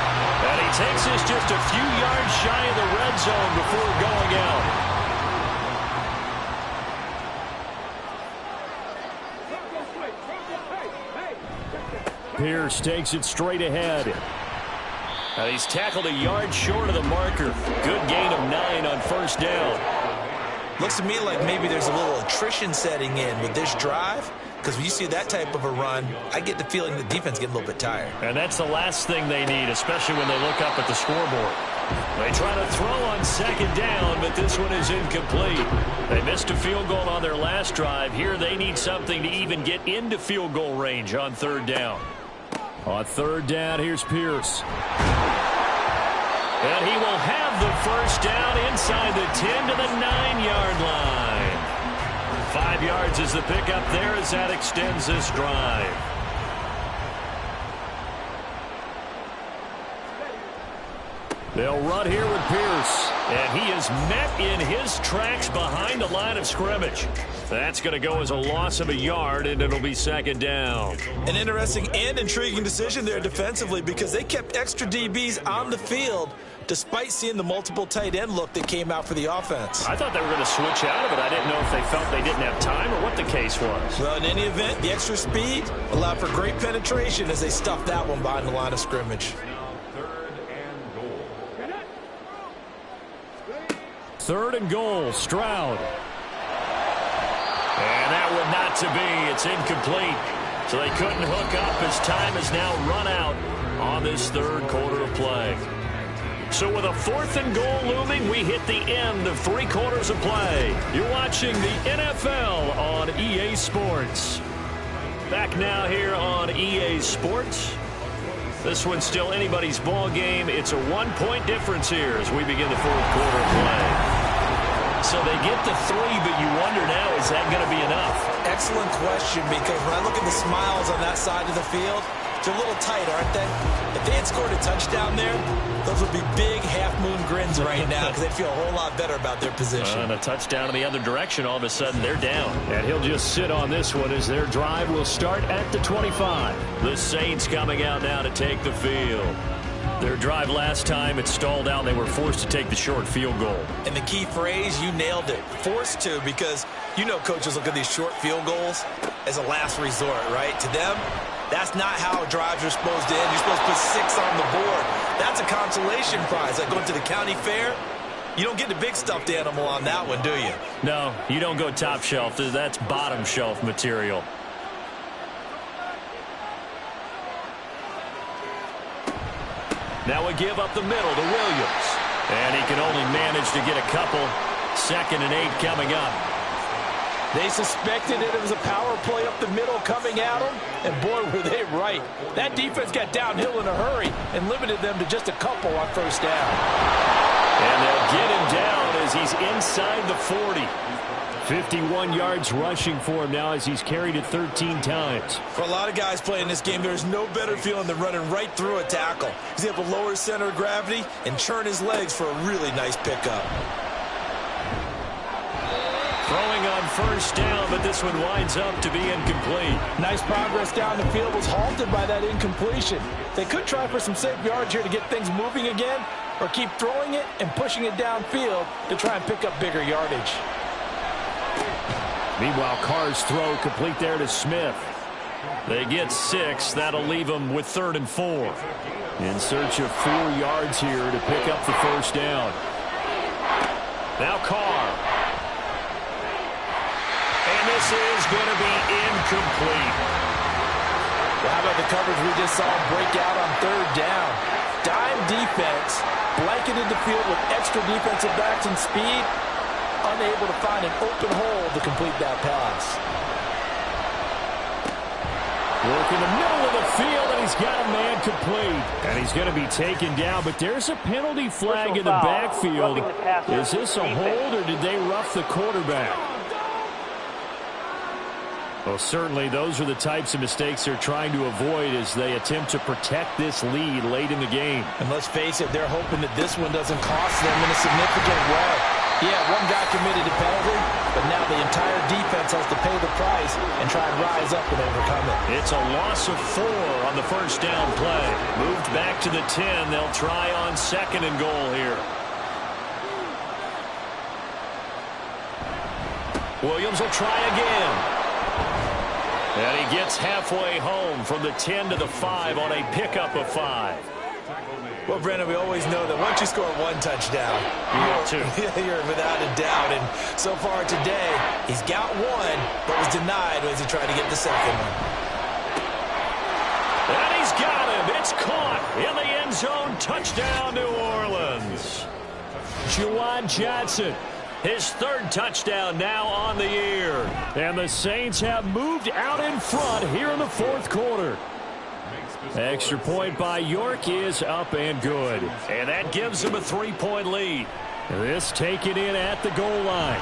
And he takes us just a few yards shy of the red zone before going out. Pierce takes it straight ahead. He's tackled a yard short of the marker. Good gain of 9 on first down. Looks to me like maybe there's a little attrition setting in with this drive, because when you see that type of a run, I get the feeling the defense getting a little bit tired. And that's the last thing they need, especially when they look up at the scoreboard. They try to throw on second down, but this one is incomplete. They missed a field goal on their last drive. Here they need something to even get into field goal range on third down. On third down, here's Pierce. And he will have the first down inside the 10 to the 9-yard line. 5 yards is the pickup there as that extends this drive. They'll run here with Pierce. And he is met in his tracks behind the line of scrimmage. That's going to go as a loss of a yard, and it'll be second down. An interesting and intriguing decision there defensively, because they kept extra DBs on the field despite seeing the multiple tight end look that came out for the offense. I thought they were going to switch out of it. I didn't know if they felt they didn't have time or what the case was. Well, in any event, the extra speed allowed for great penetration as they stuffed that one behind the line of scrimmage. Third and goal, Stroud. And that one not to be. It's incomplete. So they couldn't hook up as time is now run out on this third quarter of play. So with a fourth and goal looming, we hit the end of 3 quarters of play. You're watching the NFL on EA Sports. Back now here on EA Sports. This one's still anybody's ball game. It's a 1-point difference here as we begin the fourth quarter of play. So they get the 3, but you wonder now, is that going to be enough? Excellent question, because when I look at the smiles on that side of the field, they're a little tight, aren't they? If they had scored a touchdown there, those would be big half-moon grins right now, because they'd feel a whole lot better about their position. And a touchdown in the other direction, all of a sudden they're down. And he'll just sit on this one as their drive will start at the 25. The Saints coming out now to take the field. Their drive last time, it stalled out. They were forced to take the short field goal. And the key phrase, you nailed it. Forced to, because you know coaches look at these short field goals as a last resort, right? To them, That's not how drives are supposed to end. You're supposed to put 6 on the board. That's a consolation prize. Like going to the county fair, you don't get the big stuffed animal on that one, do you? No, you don't go top shelf. That's bottom shelf material. Now we give up the middle to Williams. And he can only manage to get a couple. 2nd and 8 coming up. They suspected it was a power play up the middle coming at them, and boy, were they right. That defense got downhill in a hurry and limited them to just a couple on first down. And they'll get him down as he's inside the 40. 51 yards rushing for him now as he's carried it 13 times. For a lot of guys playing this game, there's no better feeling than running right through a tackle. He's able to lower his center of gravity and churn his legs for a really nice pickup. Throwing on first down, but this one winds up to be incomplete. Nice progress down the field was halted by that incompletion. They could try for some safe yards here to get things moving again, or keep throwing it and pushing it downfield to try and pick up bigger yardage. Meanwhile, Carr's throw complete there to Smith. They get 6. That'll leave them with 3rd and 4. In search of 4 yards here to pick up the first down. Now Carr. And this is going to be incomplete. How about the coverage we just saw break out on 3rd down? Dime defense, blanketed the field with extra defensive backs and speed, unable to find an open hole to complete that pass. Work in the middle of the field, and he's got a man complete. And he's going to be taken down, but there's a penalty flag in the backfield. Is this a hold, or did they rough the quarterback? Well, certainly those are the types of mistakes they're trying to avoid as they attempt to protect this lead late in the game. And let's face it, they're hoping that this one doesn't cost them in a significant way. Yeah, one guy committed a penalty, but now the entire defense has to pay the price and try and rise up and overcome it. It's a loss of 4 on the first down play. Moved back to the 10. They'll try on 2nd and goal here. Williams will try again. And he gets halfway home from the 10 to the 5 on a pickup of 5. Well, Brandon, we always know that once you score 1 touchdown, you're without a doubt. And so far today, he's got 1, but was denied as he tried to get the second one. And he's got him. It's caught in the end zone. Touchdown, New Orleans. Juwan Johnson. His 3rd touchdown now on the year. And the Saints have moved out in front here in the 4th quarter. Extra point by York is up and good. And that gives them a 3-point lead. This taken in at the goal line.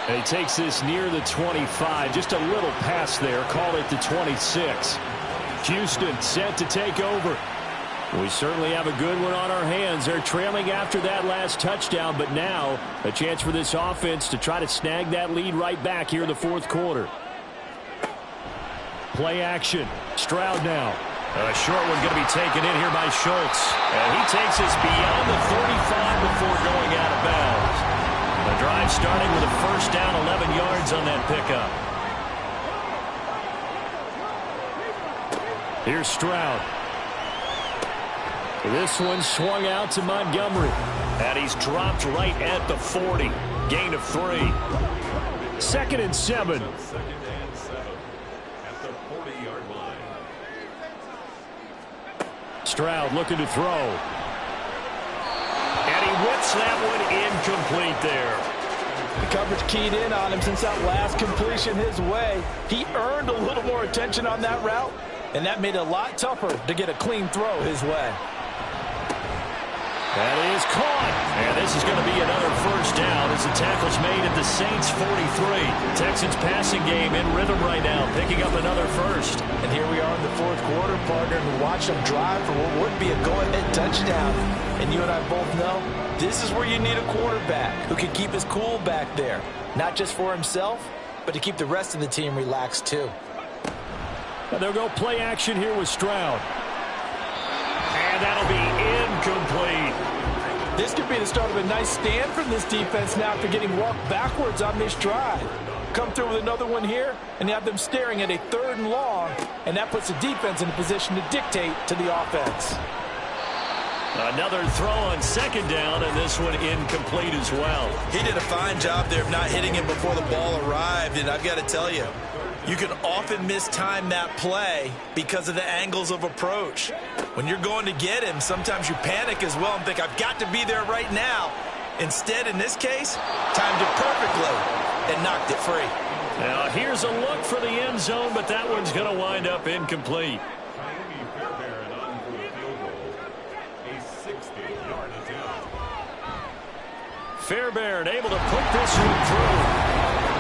And he takes this near the 25. Just a little pass there. Call it the 26. Houston set to take over. We certainly have a good one on our hands. They're trailing after that last touchdown, but now a chance for this offense to try to snag that lead right back here in the 4th quarter. Play action. Stroud now. A short one going to be taken in here by Schultz. And he takes us beyond the 35 before going out of bounds. The drive starting with a first down, 11 yards on that pickup. Here's Stroud. This one swung out to Montgomery. And he's dropped right at the 40. Gain of 3. 2nd and 7. Second and 7 at the 40-yard line. Stroud looking to throw. And he whips that one incomplete there. The coverage keyed in on him since that last completion his way. He earned a little more attention on that route, and that made it a lot tougher to get a clean throw his way. That is caught. And this is going to be another first down as the tackle's made at the Saints 43. Texans passing game in rhythm right now, picking up another first. And here we are in the 4th quarter, partner, and watch them drive for what would be a go-ahead touchdown. And you and I both know this is where you need a quarterback who can keep his cool back there. Not just for himself, but to keep the rest of the team relaxed too. And they'll go play action here with Stroud. And that'll be incomplete. This could be the start of a nice stand from this defense now after getting walked backwards on this drive. come through with another one here, and you have them staring at a 3rd and long, and that puts the defense in a position to dictate to the offense. Another throw on 2nd down, and this one incomplete as well. He did a fine job there of not hitting him before the ball arrived, and I've got to tell you, you can often mistime that play because of the angles of approach. When you're going to get him, sometimes you panic as well and think, I've got to be there right now. Instead, in this case, timed it perfectly and knocked it free. Now, here's a look for the end zone, but that one's going to wind up incomplete. Fairbairn able to put this one through.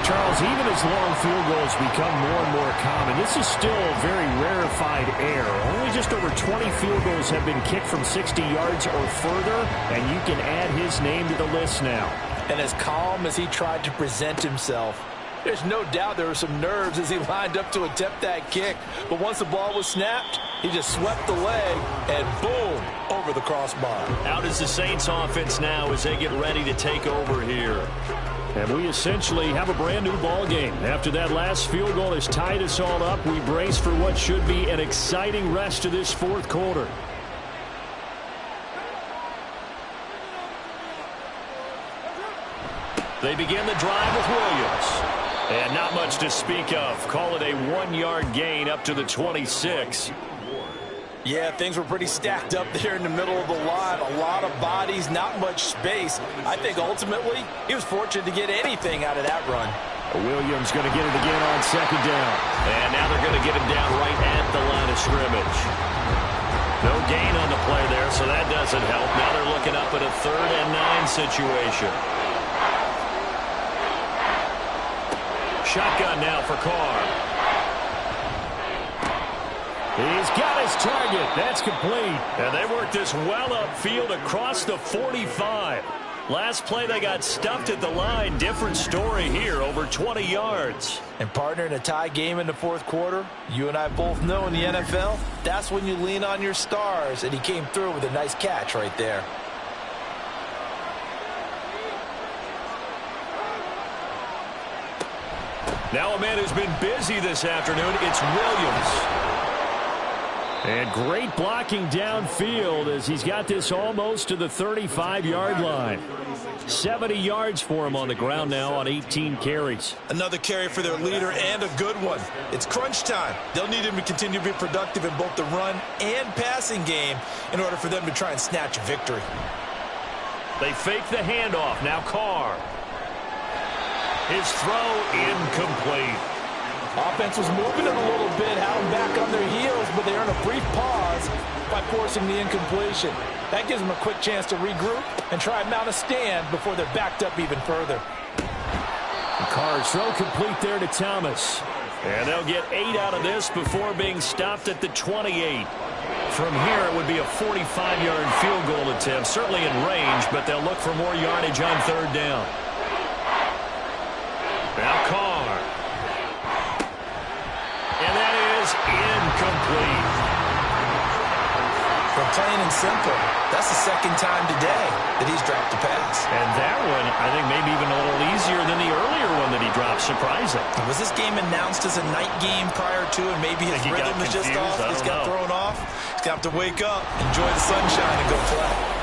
Charles, even as long field goals become more and more common, this is still a very rarefied air. Only just over 20 field goals have been kicked from 60 yards or further, and you can add his name to the list now. And as calm as he tried to present himself, there's no doubt there were some nerves as he lined up to attempt that kick. But once the ball was snapped, he just swept the leg and boom, over the crossbar. Out is the Saints offense now as they get ready to take over here. And we essentially have a brand new ball game. After that last field goal has tied us all up, we brace for what should be an exciting rest of this 4th quarter. They begin the drive with Williams. And not much to speak of. Call it a 1-yard gain up to the 26. Yeah, things were pretty stacked up there in the middle of the line. A lot of bodies, not much space. I think ultimately he was fortunate to get anything out of that run. Williams going to get it again on 2nd down. And now they're going to get him down right at the line of scrimmage. No gain on the play there, so that doesn't help. Now they're looking up at a 3rd and 9 situation. Shotgun now for Carr. He's got his target. That's complete. And they worked this well upfield across the 45. Last play they got stuffed at the line. Different story here, over 20 yards. And partner, in a tie game in the 4th quarter, you and I both know in the NFL, that's when you lean on your stars. And he came through with a nice catch right there. Now a man who's been busy this afternoon, it's Williams. And great blocking downfield as he's got this almost to the 35-yard line. 70 yards for him on the ground now on 18 carries. Another carry for their leader and a good one. It's crunch time. They'll need him to continue to be productive in both the run and passing game in order for them to try and snatch a victory. They fake the handoff. Now Carr. His throw incomplete. Offense was moving it a little bit, had them back on their heels, but they earned a brief pause by forcing the incompletion. That gives them a quick chance to regroup and try and mount a stand before they're backed up even further. Carr's throw complete there to Thomas. And they'll get 8 out of this before being stopped at the 28. From here, it would be a 45-yard field goal attempt, certainly in range, but they'll look for more yardage on 3rd down. Now Carr. And that is incomplete. From plain and simple, that's the 2nd time today that he's dropped a pass. And that one, I think, maybe even a little easier than the earlier one that he dropped. Surprising. Was this game announced as a night game prior to, and maybe his rhythm is just off? He's got thrown off. He's got to wake up, enjoy the sunshine, and go play.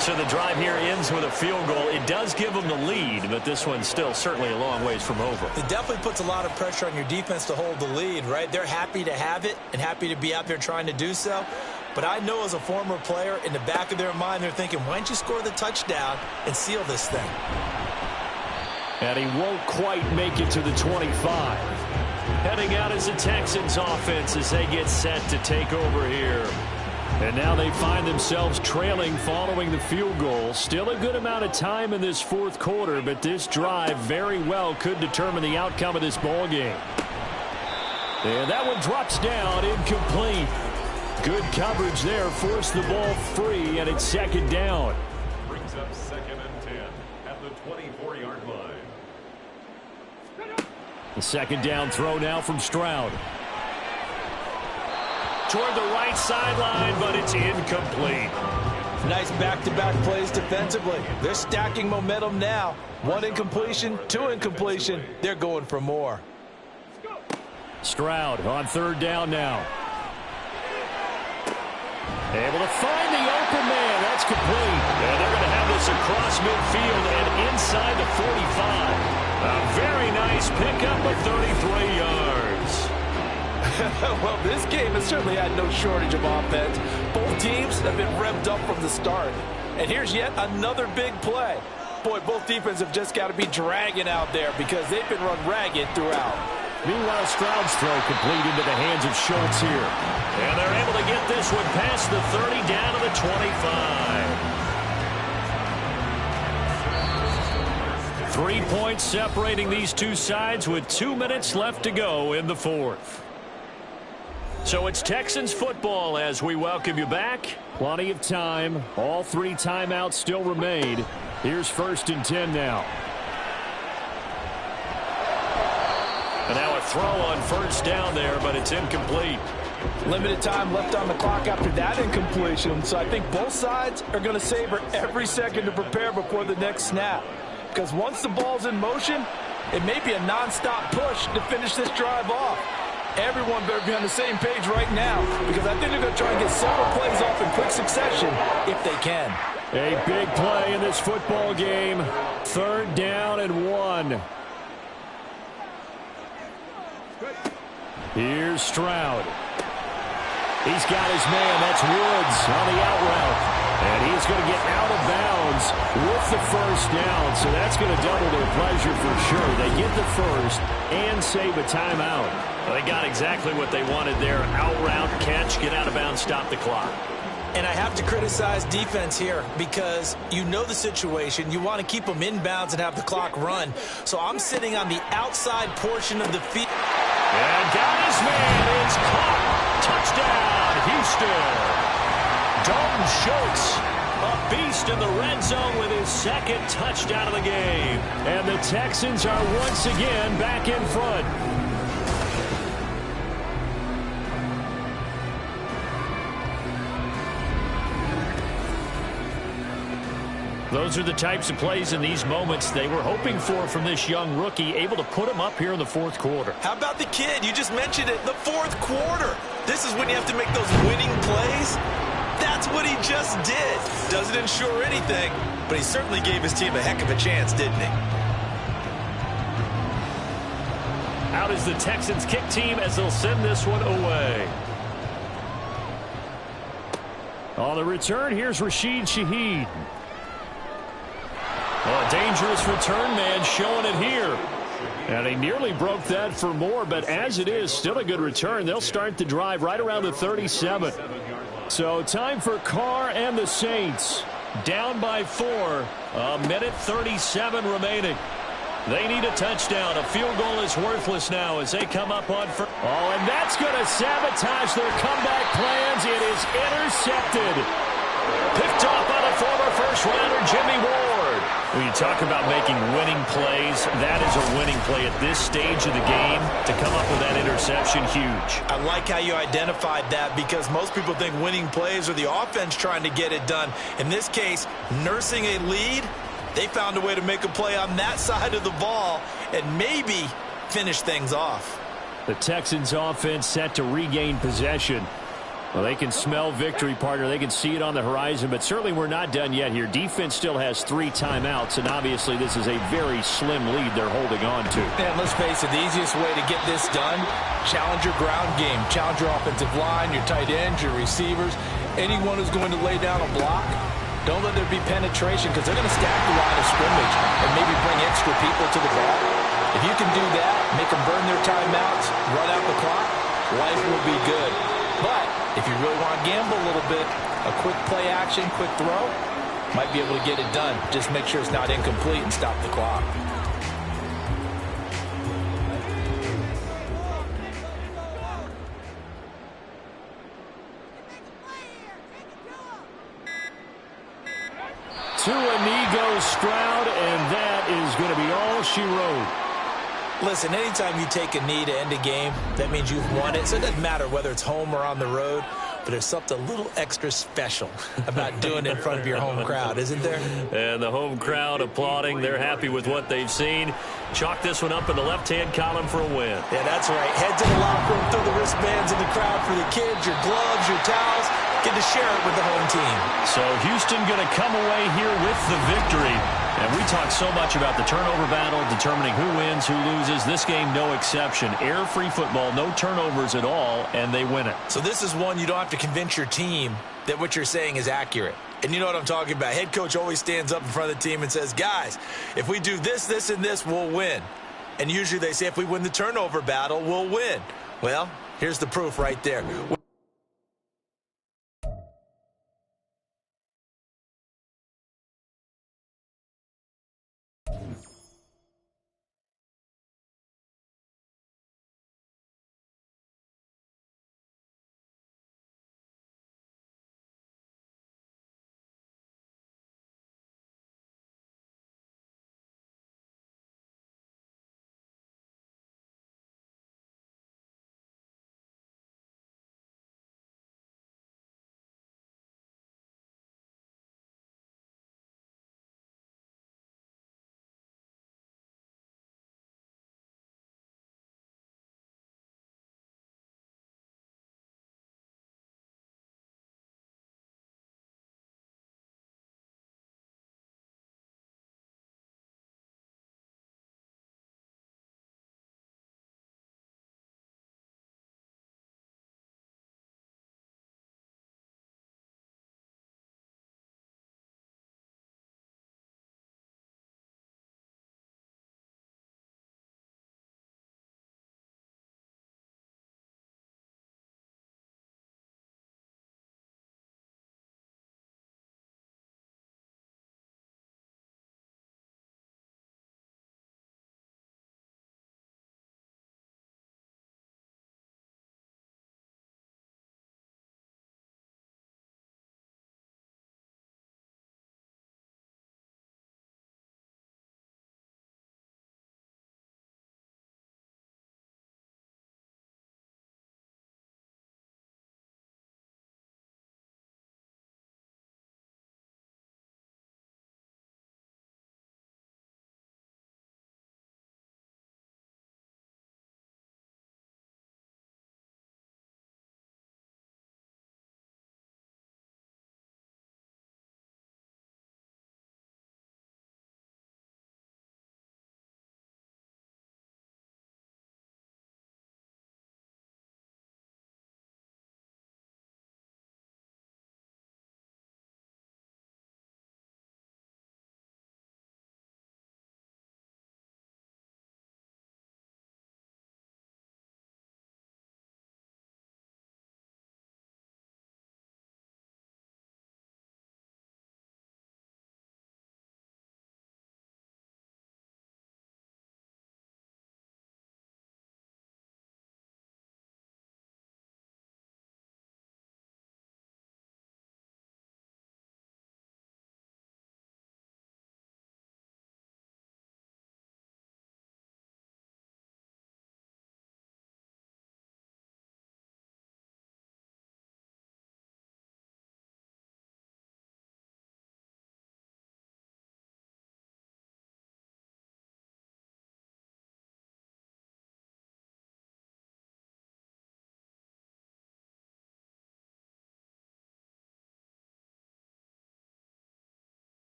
So the drive here ends with a field goal. It does give them the lead, but this one's still certainly a long ways from over. It definitely puts a lot of pressure on your defense to hold the lead, right? They're happy to have it and happy to be out there trying to do so. But I know as a former player, in the back of their mind, they're thinking, why don't you score the touchdown and seal this thing? And he won't quite make it to the 25. Heading out is the Texans offense as they get set to take over here. And now they find themselves trailing following the field goal. Still a good amount of time in this 4th quarter, but this drive very well could determine the outcome of this ball game. And that one drops down, incomplete. Good coverage there, forced the ball free, and it's 2nd down. Brings up 2nd and 10 at the 24-yard line. The 2nd down throw now from Stroud. Toward the right sideline, but it's incomplete. Nice back-to-back plays defensively. They're stacking momentum now. 1 incompletion, 2 incompletion. They're going for more. Stroud on 3rd down now. Able to find the open man. That's complete. And they're going to have this across midfield and inside the 45. A very nice pickup of 33 yards. Well, this game has certainly had no shortage of offense. Both teams have been revved up from the start. And here's yet another big play. Boy, both defenses have just got to be dragging out there because they've been run ragged throughout. Meanwhile, Stroud's throw complete into the hands of Schultz here. And they're able to get this one past the 30 down to the 25. 3 points separating these two sides with 2 minutes left to go in the 4th. So it's Texans football as we welcome you back. Plenty of time. All 3 timeouts still remain. Here's 1st and 10 now. And now a throw on 1st down there, but it's incomplete. Limited time left on the clock after that incompletion, so I think both sides are going to savor every second to prepare before the next snap. Because once the ball's in motion, it may be a nonstop push to finish this drive off. Everyone better be on the same page right now because I think they're going to try and get several plays off in quick succession if they can. A big play in this football game. 3rd down and 1. Here's Stroud. He's got his man. That's Woods on the out route. And he's going to get out of bounds with the 1st down. So that's going to double their pleasure for sure. They get the 1st and save a timeout. Well, they got exactly what they wanted there. Out route, catch, get out of bounds, stop the clock. And I have to criticize defense here because you know the situation. You want to keep them inbounds and have the clock run. So I'm sitting on the outside portion of the field. And got his man. It's caught. Touchdown, Houston. Dalton Schultz, a beast in the red zone with his 2nd touchdown of the game. And the Texans are once again back in front. Those are the types of plays in these moments they were hoping for from this young rookie, able to put him up here in the 4th quarter. How about the kid? You just mentioned it, the 4th quarter. This is when you have to make those winning plays. That's what he just did. Doesn't ensure anything, but he certainly gave his team a heck of a chance, didn't he? Out is the Texans kick team as they'll send this one away. On the return, here's Rashid Shaheed. Well, a dangerous return man showing it here. And he nearly broke that for more, but as it is, still a good return. They'll start the drive right around the 37. So time for Carr and the Saints. Down by 4. A minute 37 remaining. They need a touchdown. A field goal is worthless now as they come up on first. Oh, and that's going to sabotage their comeback plans. It is intercepted. Picked off by the former first-rounder Jimmy Ward. When you talk about making winning plays, that is a winning play at this stage of the game. To come up with that interception, huge. I like how you identified that because most people think winning plays are the offense trying to get it done. In this case, nursing a lead, they found a way to make a play on that side of the ball and maybe finish things off. The Texans offense set to regain possession. Well, they can smell victory, partner. They can see it on the horizon, but certainly we're not done yet here. Defense still has 3 timeouts, and obviously this is a very slim lead they're holding on to. And let's face it, the easiest way to get this done, challenge your ground game. Challenge your offensive line, your tight ends, your receivers, anyone who's going to lay down a block. Don't let there be penetration because they're going to stack the line of scrimmage and maybe bring extra people to the ball. If you can do that, make them burn their timeouts, run out the clock, life will be good. But if you really want to gamble a little bit, a quick play action, quick throw, might be able to get it done. Just make sure it's not incomplete and stop the clock. To a knee goes Stroud, and that is going to be all she wrote. Listen, anytime you take a knee to end a game, that means you've won it. So it doesn't matter whether it's home or on the road. But there's something a little extra special about doing it in front of your home crowd, isn't there? And the home crowd applauding. They're happy with what they've seen. Chalk this one up in the left-hand column for a win. Yeah, that's right. Head to the locker room, throw the wristbands in the crowd for the kids, your gloves, your towels. Get to share it with the home team. So Houston going to come away here with the victory. And we talk so much about the turnover battle, determining who wins, who loses. This game, no exception. Air-free football, no turnovers at all, and they win it. So this is one you don't have to convince your team that what you're saying is accurate. And you know what I'm talking about. Head coach always stands up in front of the team and says, guys, if we do this, this, and this, we'll win. And usually they say if we win the turnover battle, we'll win. Well, here's the proof right there.